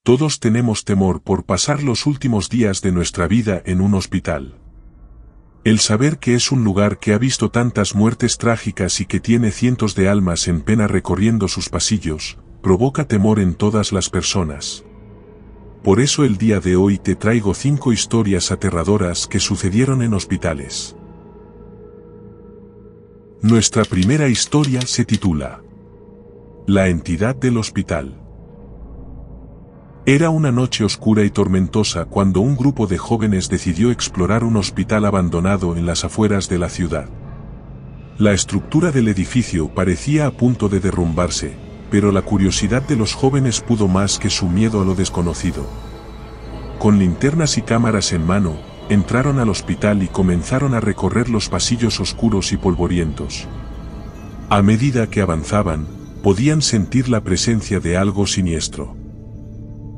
Todos tenemos temor por pasar los últimos días de nuestra vida en un hospital. El saber que es un lugar que ha visto tantas muertes trágicas y que tiene cientos de almas en pena recorriendo sus pasillos, provoca temor en todas las personas. Por eso el día de hoy te traigo 5 historias aterradoras que sucedieron en hospitales. Nuestra primera historia se titula La entidad del hospital. Era una noche oscura y tormentosa cuando un grupo de jóvenes decidió explorar un hospital abandonado en las afueras de la ciudad. La estructura del edificio parecía a punto de derrumbarse, pero la curiosidad de los jóvenes pudo más que su miedo a lo desconocido. Con linternas y cámaras en mano, entraron al hospital y comenzaron a recorrer los pasillos oscuros y polvorientos. A medida que avanzaban, podían sentir la presencia de algo siniestro.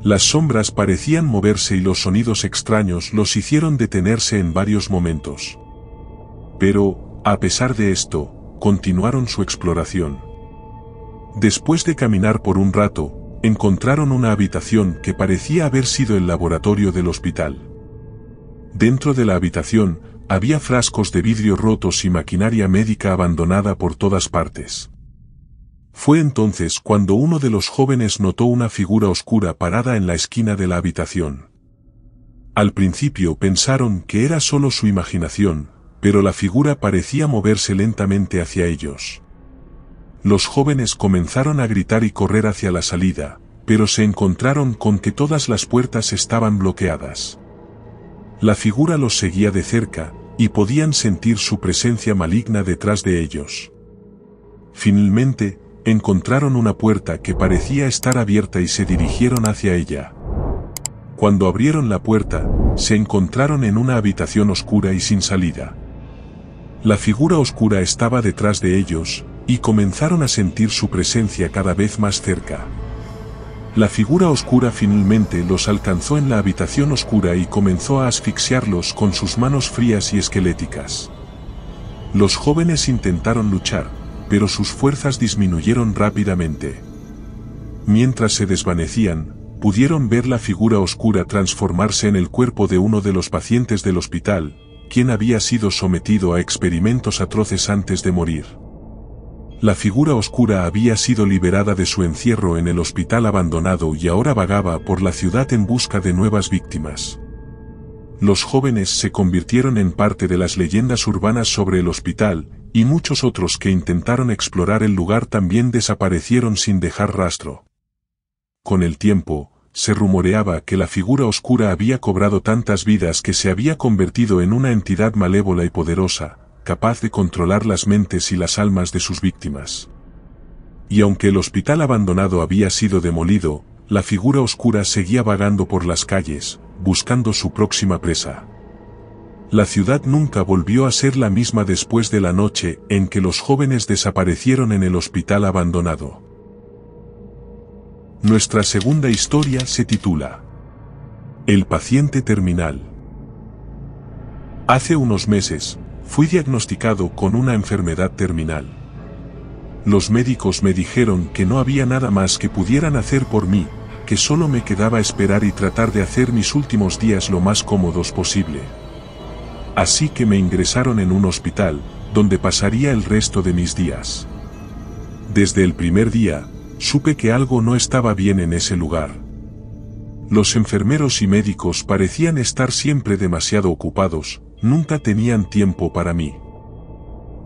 Las sombras parecían moverse y los sonidos extraños los hicieron detenerse en varios momentos. Pero, a pesar de esto, continuaron su exploración. Después de caminar por un rato, encontraron una habitación que parecía haber sido el laboratorio del hospital. Dentro de la habitación, había frascos de vidrio rotos y maquinaria médica abandonada por todas partes. Fue entonces cuando uno de los jóvenes notó una figura oscura parada en la esquina de la habitación. Al principio pensaron que era solo su imaginación, pero la figura parecía moverse lentamente hacia ellos. Los jóvenes comenzaron a gritar y correr hacia la salida, pero se encontraron con que todas las puertas estaban bloqueadas. La figura los seguía de cerca, y podían sentir su presencia maligna detrás de ellos. Finalmente, encontraron una puerta que parecía estar abierta y se dirigieron hacia ella. Cuando abrieron la puerta, se encontraron en una habitación oscura y sin salida. La figura oscura estaba detrás de ellos, y comenzaron a sentir su presencia cada vez más cerca. La figura oscura finalmente los alcanzó en la habitación oscura y comenzó a asfixiarlos con sus manos frías y esqueléticas. Los jóvenes intentaron luchar, pero sus fuerzas disminuyeron rápidamente. Mientras se desvanecían, pudieron ver la figura oscura transformarse en el cuerpo de uno de los pacientes del hospital, quien había sido sometido a experimentos atroces antes de morir. La figura oscura había sido liberada de su encierro en el hospital abandonado y ahora vagaba por la ciudad en busca de nuevas víctimas. Los jóvenes se convirtieron en parte de las leyendas urbanas sobre el hospital, y muchos otros que intentaron explorar el lugar también desaparecieron sin dejar rastro. Con el tiempo, se rumoreaba que la figura oscura había cobrado tantas vidas que se había convertido en una entidad malévola y poderosa, capaz de controlar las mentes y las almas de sus víctimas. Y aunque el hospital abandonado había sido demolido, la figura oscura seguía vagando por las calles, buscando su próxima presa. La ciudad nunca volvió a ser la misma después de la noche en que los jóvenes desaparecieron en el hospital abandonado. Nuestra segunda historia se titula El paciente terminal. Hace unos meses, fui diagnosticado con una enfermedad terminal. Los médicos me dijeron que no había nada más que pudieran hacer por mí, que solo me quedaba esperar y tratar de hacer mis últimos días lo más cómodos posible. Así que me ingresaron en un hospital, donde pasaría el resto de mis días. Desde el primer día, supe que algo no estaba bien en ese lugar. Los enfermeros y médicos parecían estar siempre demasiado ocupados, nunca tenían tiempo para mí.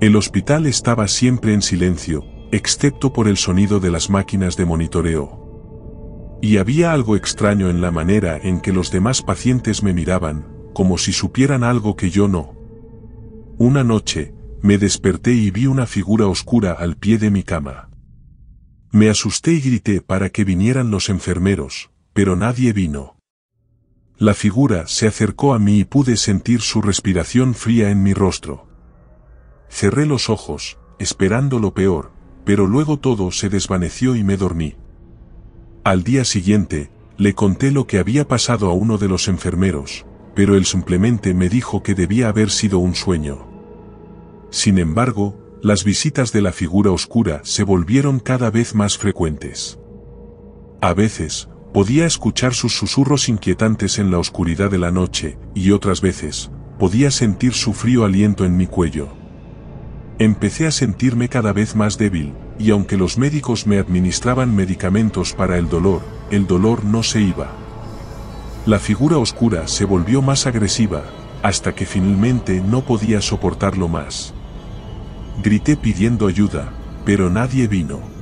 El hospital estaba siempre en silencio, excepto por el sonido de las máquinas de monitoreo. Y había algo extraño en la manera en que los demás pacientes me miraban, como si supieran algo que yo no. Una noche, me desperté y vi una figura oscura al pie de mi cama. Me asusté y grité para que vinieran los enfermeros, pero nadie vino. La figura se acercó a mí y pude sentir su respiración fría en mi rostro. Cerré los ojos, esperando lo peor, pero luego todo se desvaneció y me dormí. Al día siguiente, le conté lo que había pasado a uno de los enfermeros, pero él simplemente me dijo que debía haber sido un sueño. Sin embargo, las visitas de la figura oscura se volvieron cada vez más frecuentes. A veces, Podía escuchar sus susurros inquietantes en la oscuridad de la noche, y otras veces, podía sentir su frío aliento en mi cuello. Empecé a sentirme cada vez más débil, y aunque los médicos me administraban medicamentos para el dolor no se iba. La figura oscura se volvió más agresiva, hasta que finalmente no podía soportarlo más. Grité pidiendo ayuda, pero nadie vino.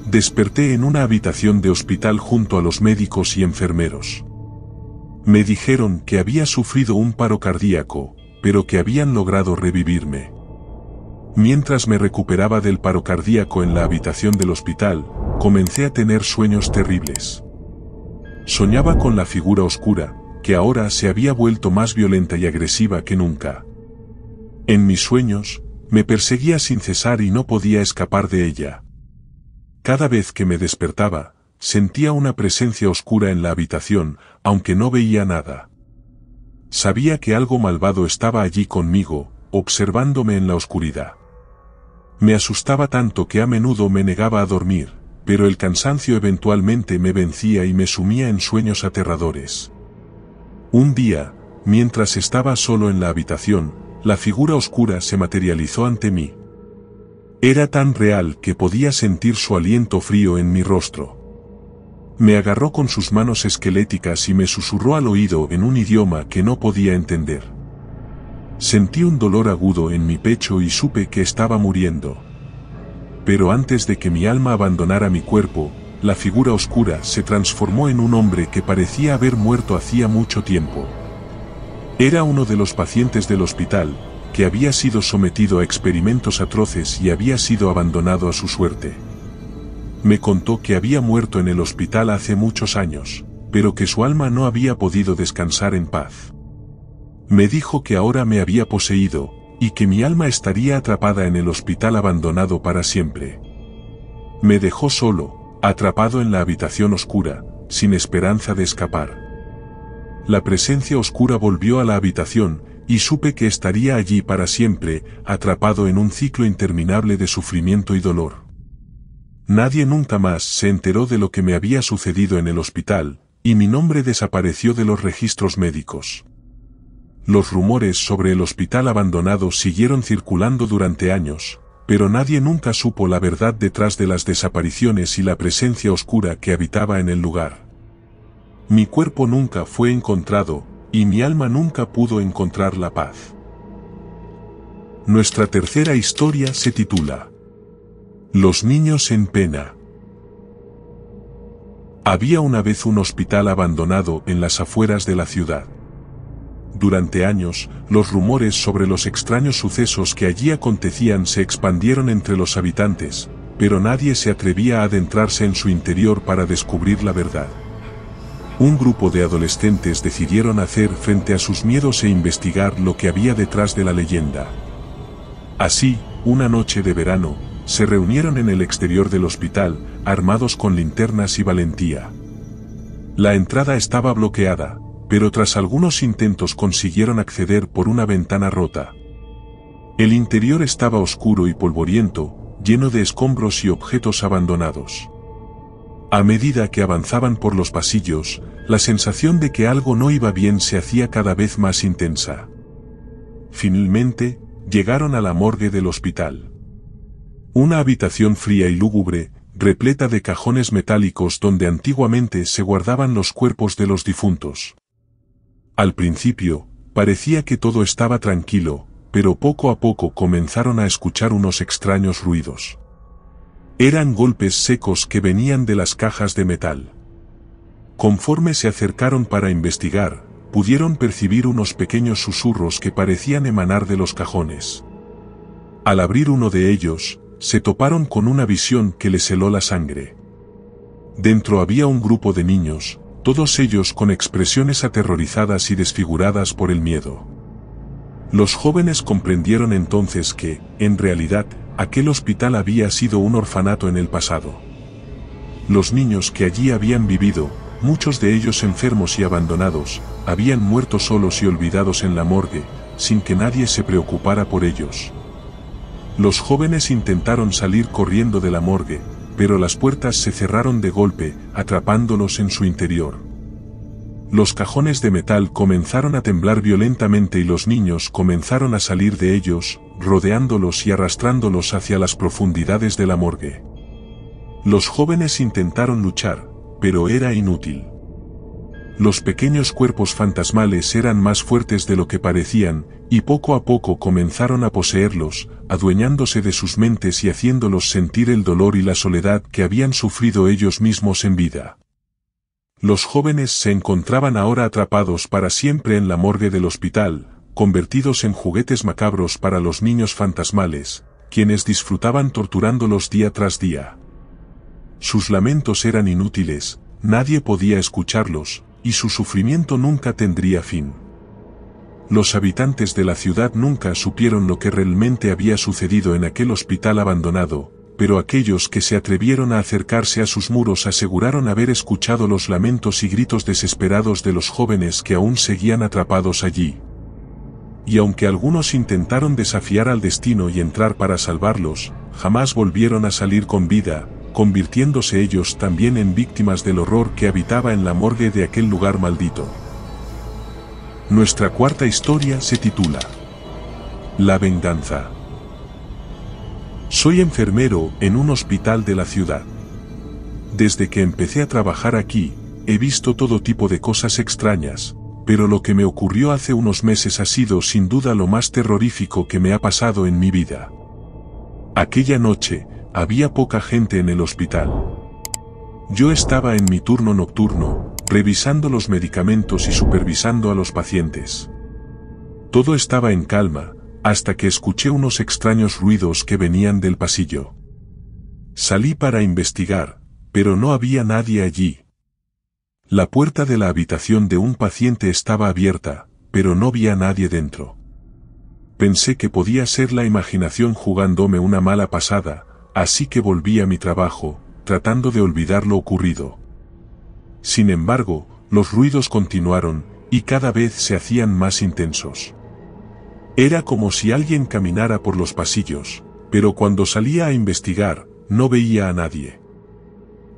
Desperté en una habitación de hospital junto a los médicos y enfermeros. Me dijeron que había sufrido un paro cardíaco, pero que habían logrado revivirme. Mientras me recuperaba del paro cardíaco en la habitación del hospital, comencé a tener sueños terribles. Soñaba con la figura oscura, que ahora se había vuelto más violenta y agresiva que nunca. En mis sueños, me perseguía sin cesar y no podía escapar de ella. Cada vez que me despertaba, sentía una presencia oscura en la habitación, aunque no veía nada. Sabía que algo malvado estaba allí conmigo, observándome en la oscuridad. Me asustaba tanto que a menudo me negaba a dormir, pero el cansancio eventualmente me vencía y me sumía en sueños aterradores. Un día, mientras estaba solo en la habitación, la figura oscura se materializó ante mí. Era tan real que podía sentir su aliento frío en mi rostro. Me agarró con sus manos esqueléticas y me susurró al oído en un idioma que no podía entender. Sentí un dolor agudo en mi pecho y supe que estaba muriendo. Pero antes de que mi alma abandonara mi cuerpo, la figura oscura se transformó en un hombre que parecía haber muerto hacía mucho tiempo. Era uno de los pacientes del hospital, que había sido sometido a experimentos atroces y había sido abandonado a su suerte. Me contó que había muerto en el hospital hace muchos años, pero que su alma no había podido descansar en paz. Me dijo que ahora me había poseído, y que mi alma estaría atrapada en el hospital abandonado para siempre. Me dejó solo, atrapado en la habitación oscura, sin esperanza de escapar. La presencia oscura volvió a la habitación, y supe que estaría allí para siempre, atrapado en un ciclo interminable de sufrimiento y dolor. Nadie nunca más se enteró de lo que me había sucedido en el hospital, y mi nombre desapareció de los registros médicos. Los rumores sobre el hospital abandonado siguieron circulando durante años, pero nadie nunca supo la verdad detrás de las desapariciones y la presencia oscura que habitaba en el lugar. Mi cuerpo nunca fue encontrado, y mi alma nunca pudo encontrar la paz. Nuestra tercera historia se titula Los niños en pena. Había una vez un hospital abandonado en las afueras de la ciudad. Durante años, los rumores sobre los extraños sucesos que allí acontecían se expandieron entre los habitantes, pero nadie se atrevía a adentrarse en su interior para descubrir la verdad. Un grupo de adolescentes decidieron hacer frente a sus miedos e investigar lo que había detrás de la leyenda. Así, una noche de verano, se reunieron en el exterior del hospital, armados con linternas y valentía. La entrada estaba bloqueada, pero tras algunos intentos consiguieron acceder por una ventana rota. El interior estaba oscuro y polvoriento, lleno de escombros y objetos abandonados. A medida que avanzaban por los pasillos, la sensación de que algo no iba bien se hacía cada vez más intensa. Finalmente, llegaron a la morgue del hospital. Una habitación fría y lúgubre, repleta de cajones metálicos donde antiguamente se guardaban los cuerpos de los difuntos. Al principio, parecía que todo estaba tranquilo, pero poco a poco comenzaron a escuchar unos extraños ruidos. Eran golpes secos que venían de las cajas de metal. Conforme se acercaron para investigar, pudieron percibir unos pequeños susurros que parecían emanar de los cajones. Al abrir uno de ellos, se toparon con una visión que les heló la sangre. Dentro había un grupo de niños, todos ellos con expresiones aterrorizadas y desfiguradas por el miedo. Los jóvenes comprendieron entonces que, en realidad, aquel hospital había sido un orfanato en el pasado. Los niños que allí habían vivido, muchos de ellos enfermos y abandonados, habían muerto solos y olvidados en la morgue, sin que nadie se preocupara por ellos. Los jóvenes intentaron salir corriendo de la morgue, pero las puertas se cerraron de golpe, atrapándolos en su interior. Los cajones de metal comenzaron a temblar violentamente y los niños comenzaron a salir de ellos, rodeándolos y arrastrándolos hacia las profundidades de la morgue. Los jóvenes intentaron luchar, pero era inútil. Los pequeños cuerpos fantasmales eran más fuertes de lo que parecían, y poco a poco comenzaron a poseerlos, adueñándose de sus mentes y haciéndolos sentir el dolor y la soledad que habían sufrido ellos mismos en vida. Los jóvenes se encontraban ahora atrapados para siempre en la morgue del hospital, convertidos en juguetes macabros para los niños fantasmales, quienes disfrutaban torturándolos día tras día. Sus lamentos eran inútiles, nadie podía escucharlos, y su sufrimiento nunca tendría fin. Los habitantes de la ciudad nunca supieron lo que realmente había sucedido en aquel hospital abandonado, pero aquellos que se atrevieron a acercarse a sus muros aseguraron haber escuchado los lamentos y gritos desesperados de los jóvenes que aún seguían atrapados allí. Y aunque algunos intentaron desafiar al destino y entrar para salvarlos, jamás volvieron a salir con vida, convirtiéndose ellos también en víctimas del horror que habitaba en la morgue de aquel lugar maldito. Nuestra cuarta historia se titula La venganza. Soy enfermero en un hospital de la ciudad. Desde que empecé a trabajar aquí, he visto todo tipo de cosas extrañas, pero lo que me ocurrió hace unos meses ha sido sin duda lo más terrorífico que me ha pasado en mi vida. Aquella noche, había poca gente en el hospital. Yo estaba en mi turno nocturno, revisando los medicamentos y supervisando a los pacientes. Todo estaba en calma, hasta que escuché unos extraños ruidos que venían del pasillo. Salí para investigar, pero no había nadie allí. La puerta de la habitación de un paciente estaba abierta, pero no había nadie dentro. Pensé que podía ser la imaginación jugándome una mala pasada, así que volví a mi trabajo, tratando de olvidar lo ocurrido. Sin embargo, los ruidos continuaron, y cada vez se hacían más intensos. Era como si alguien caminara por los pasillos, pero cuando salía a investigar, no veía a nadie.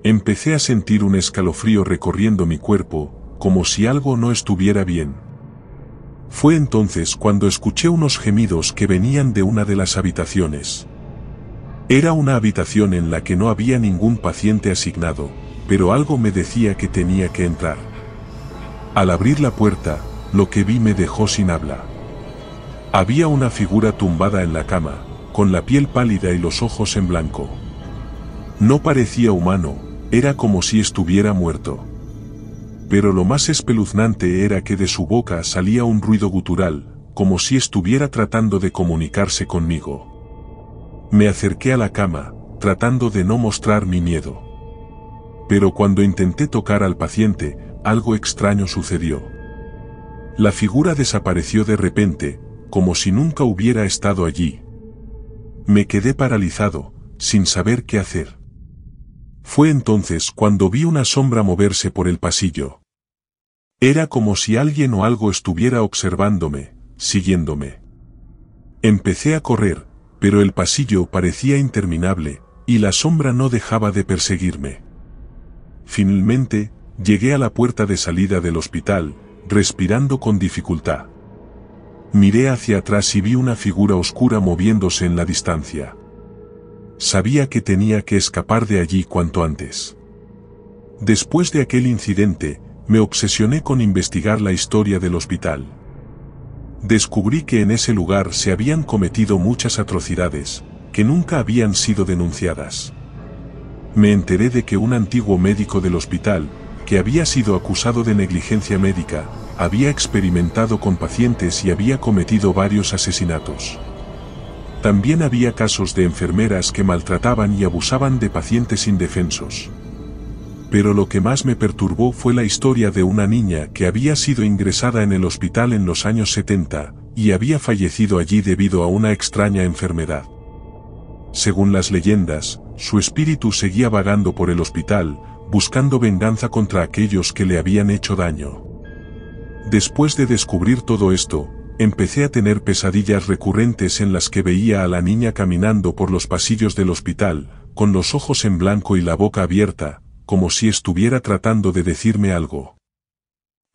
Empecé a sentir un escalofrío recorriendo mi cuerpo, como si algo no estuviera bien. Fue entonces cuando escuché unos gemidos que venían de una de las habitaciones. Era una habitación en la que no había ningún paciente asignado, pero algo me decía que tenía que entrar. Al abrir la puerta, lo que vi me dejó sin habla. Había una figura tumbada en la cama, con la piel pálida y los ojos en blanco. No parecía humano, era como si estuviera muerto. Pero lo más espeluznante era que de su boca salía un ruido gutural, como si estuviera tratando de comunicarse conmigo. Me acerqué a la cama, tratando de no mostrar mi miedo. Pero cuando intenté tocar al paciente, algo extraño sucedió. La figura desapareció de repente, como si nunca hubiera estado allí. Me quedé paralizado, sin saber qué hacer. Fue entonces cuando vi una sombra moverse por el pasillo. Era como si alguien o algo estuviera observándome, siguiéndome. Empecé a correr, pero el pasillo parecía interminable, y la sombra no dejaba de perseguirme. Finalmente, llegué a la puerta de salida del hospital, respirando con dificultad. Miré hacia atrás y vi una figura oscura moviéndose en la distancia. Sabía que tenía que escapar de allí cuanto antes. Después de aquel incidente, me obsesioné con investigar la historia del hospital. Descubrí que en ese lugar se habían cometido muchas atrocidades, que nunca habían sido denunciadas. Me enteré de que un antiguo médico del hospital, que había sido acusado de negligencia médica, había experimentado con pacientes y había cometido varios asesinatos. También había casos de enfermeras que maltrataban y abusaban de pacientes indefensos. Pero lo que más me perturbó fue la historia de una niña que había sido ingresada en el hospital en los años 70, y había fallecido allí debido a una extraña enfermedad. Según las leyendas, su espíritu seguía vagando por el hospital, buscando venganza contra aquellos que le habían hecho daño. Después de descubrir todo esto, empecé a tener pesadillas recurrentes en las que veía a la niña caminando por los pasillos del hospital, con los ojos en blanco y la boca abierta, como si estuviera tratando de decirme algo.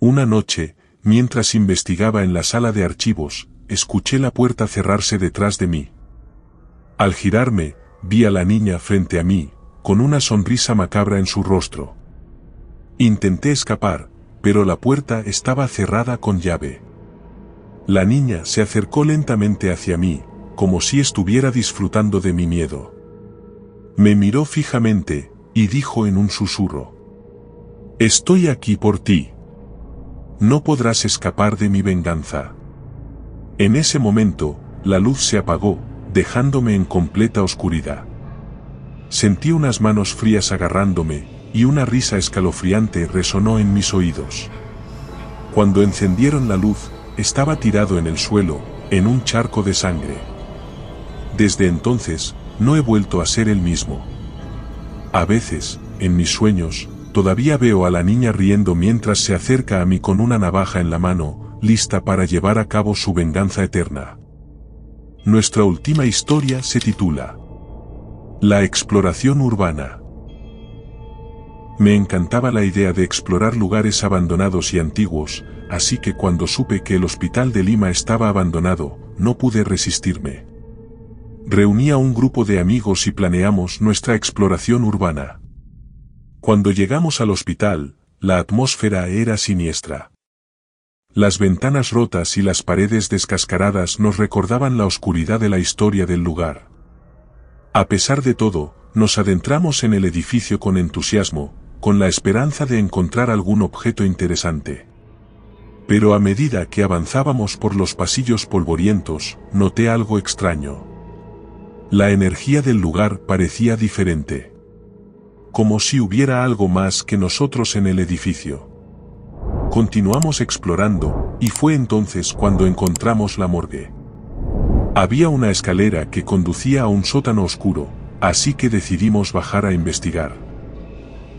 Una noche, mientras investigaba en la sala de archivos, escuché la puerta cerrarse detrás de mí. Al girarme, vi a la niña frente a mí, con una sonrisa macabra en su rostro. Intenté escapar, pero la puerta estaba cerrada con llave. La niña se acercó lentamente hacia mí, como si estuviera disfrutando de mi miedo. Me miró fijamente, y dijo en un susurro: «Estoy aquí por ti. No podrás escapar de mi venganza». En ese momento, la luz se apagó, dejándome en completa oscuridad. Sentí unas manos frías agarrándome, y una risa escalofriante resonó en mis oídos. Cuando encendieron la luz, estaba tirado en el suelo, en un charco de sangre. Desde entonces, no he vuelto a ser el mismo. A veces, en mis sueños, todavía veo a la niña riendo mientras se acerca a mí con una navaja en la mano, lista para llevar a cabo su venganza eterna. Nuestra última historia se titula La exploración urbana. Me encantaba la idea de explorar lugares abandonados y antiguos, así que cuando supe que el hospital de Lima estaba abandonado, no pude resistirme. Reuní a un grupo de amigos y planeamos nuestra exploración urbana. Cuando llegamos al hospital, la atmósfera era siniestra. Las ventanas rotas y las paredes descascaradas nos recordaban la oscuridad de la historia del lugar. A pesar de todo, nos adentramos en el edificio con entusiasmo, con la esperanza de encontrar algún objeto interesante. Pero a medida que avanzábamos por los pasillos polvorientos, noté algo extraño. La energía del lugar parecía diferente. Como si hubiera algo más que nosotros en el edificio. Continuamos explorando, y fue entonces cuando encontramos la morgue. Había una escalera que conducía a un sótano oscuro, así que decidimos bajar a investigar.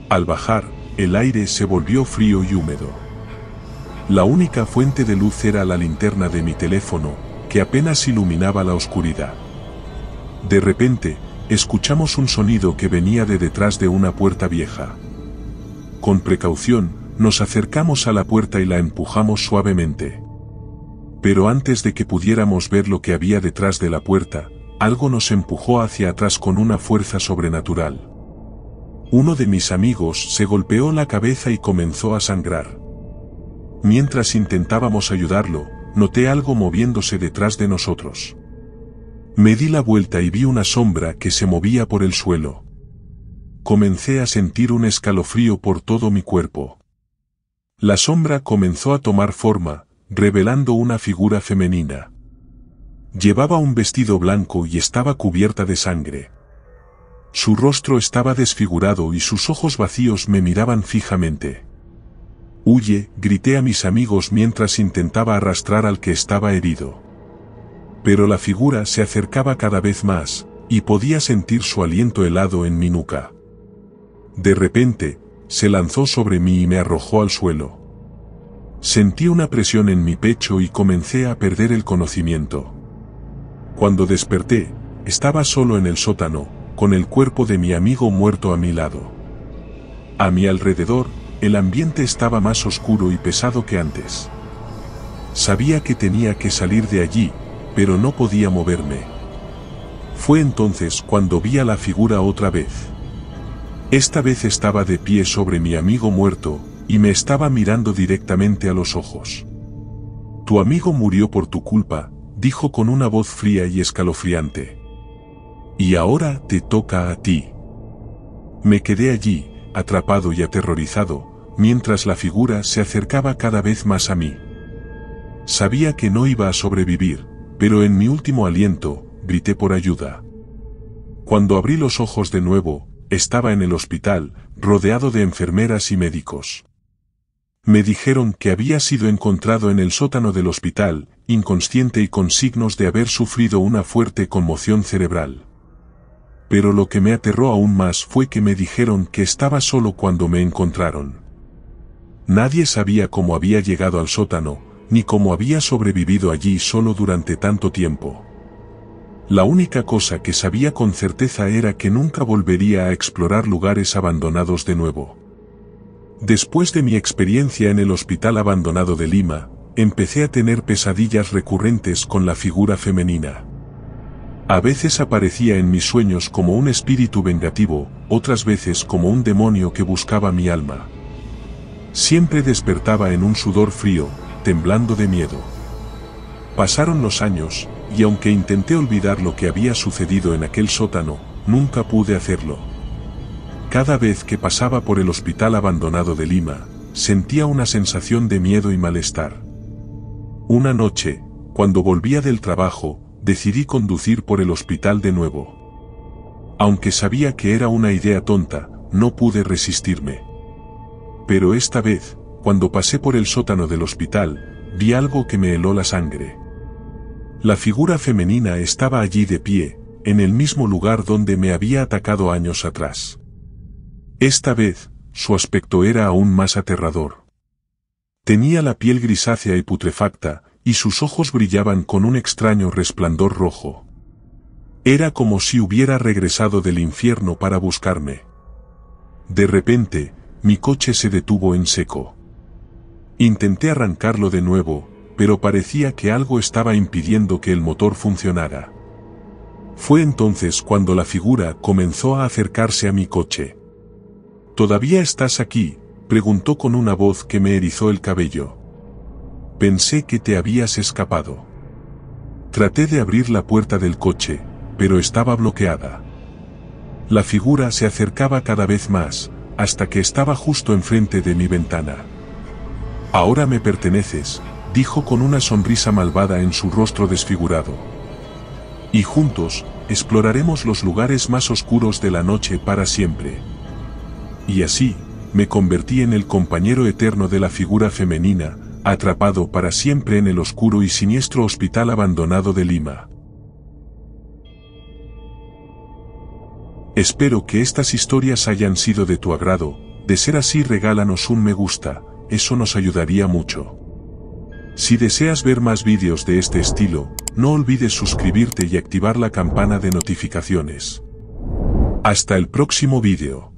Al bajar, el aire se volvió frío y húmedo. La única fuente de luz era la linterna de mi teléfono, que apenas iluminaba la oscuridad. De repente, escuchamos un sonido que venía de detrás de una puerta vieja. Con precaución, nos acercamos a la puerta y la empujamos suavemente. Pero antes de que pudiéramos ver lo que había detrás de la puerta, algo nos empujó hacia atrás con una fuerza sobrenatural. Uno de mis amigos se golpeó la cabeza y comenzó a sangrar. Mientras intentábamos ayudarlo, noté algo moviéndose detrás de nosotros. Me di la vuelta y vi una sombra que se movía por el suelo. Comencé a sentir un escalofrío por todo mi cuerpo. La sombra comenzó a tomar forma, revelando una figura femenina. Llevaba un vestido blanco y estaba cubierta de sangre. Su rostro estaba desfigurado y sus ojos vacíos me miraban fijamente. «Huye», grité a mis amigos mientras intentaba arrastrar al que estaba herido. Pero la figura se acercaba cada vez más, y podía sentir su aliento helado en mi nuca. De repente, se lanzó sobre mí y me arrojó al suelo. Sentí una presión en mi pecho y comencé a perder el conocimiento. Cuando desperté, estaba solo en el sótano, con el cuerpo de mi amigo muerto a mi lado. A mi alrededor, el ambiente estaba más oscuro y pesado que antes. Sabía que tenía que salir de allí, pero no podía moverme. Fue entonces cuando vi a la figura otra vez. Esta vez estaba de pie sobre mi amigo muerto, y me estaba mirando directamente a los ojos. «Tu amigo murió por tu culpa», dijo con una voz fría y escalofriante. «Y ahora te toca a ti». Me quedé allí, atrapado y aterrorizado, mientras la figura se acercaba cada vez más a mí. Sabía que no iba a sobrevivir, pero en mi último aliento, grité por ayuda. Cuando abrí los ojos de nuevo, estaba en el hospital, rodeado de enfermeras y médicos. Me dijeron que había sido encontrado en el sótano del hospital, inconsciente y con signos de haber sufrido una fuerte conmoción cerebral. Pero lo que me aterró aún más fue que me dijeron que estaba solo cuando me encontraron. Nadie sabía cómo había llegado al sótano, ni cómo había sobrevivido allí solo durante tanto tiempo. La única cosa que sabía con certeza era que nunca volvería a explorar lugares abandonados de nuevo. Después de mi experiencia en el hospital abandonado de Lima, empecé a tener pesadillas recurrentes con la figura femenina. A veces aparecía en mis sueños como un espíritu vengativo, otras veces como un demonio que buscaba mi alma. Siempre despertaba en un sudor frío, temblando de miedo. Pasaron los años, y aunque intenté olvidar lo que había sucedido en aquel sótano, nunca pude hacerlo. Cada vez que pasaba por el hospital abandonado de Lima, sentía una sensación de miedo y malestar. Una noche, cuando volvía del trabajo, decidí conducir por el hospital de nuevo. Aunque sabía que era una idea tonta, no pude resistirme. Pero esta vez, cuando pasé por el sótano del hospital, vi algo que me heló la sangre. La figura femenina estaba allí de pie, en el mismo lugar donde me había atacado años atrás. Esta vez, su aspecto era aún más aterrador. Tenía la piel grisácea y putrefacta, y sus ojos brillaban con un extraño resplandor rojo. Era como si hubiera regresado del infierno para buscarme. De repente, mi coche se detuvo en seco. Intenté arrancarlo de nuevo, pero parecía que algo estaba impidiendo que el motor funcionara. Fue entonces cuando la figura comenzó a acercarse a mi coche. ¿Todavía estás aquí?, preguntó con una voz que me erizó el cabello. Pensé que te habías escapado. Traté de abrir la puerta del coche, pero estaba bloqueada. La figura se acercaba cada vez más, hasta que estaba justo enfrente de mi ventana. Ahora me perteneces, dijo con una sonrisa malvada en su rostro desfigurado. Y juntos, exploraremos los lugares más oscuros de la noche para siempre. Y así, me convertí en el compañero eterno de la figura femenina, atrapado para siempre en el oscuro y siniestro hospital abandonado de Lima. Espero que estas historias hayan sido de tu agrado. De ser así, regálanos un me gusta, eso nos ayudaría mucho. Si deseas ver más vídeos de este estilo, no olvides suscribirte y activar la campana de notificaciones. Hasta el próximo vídeo.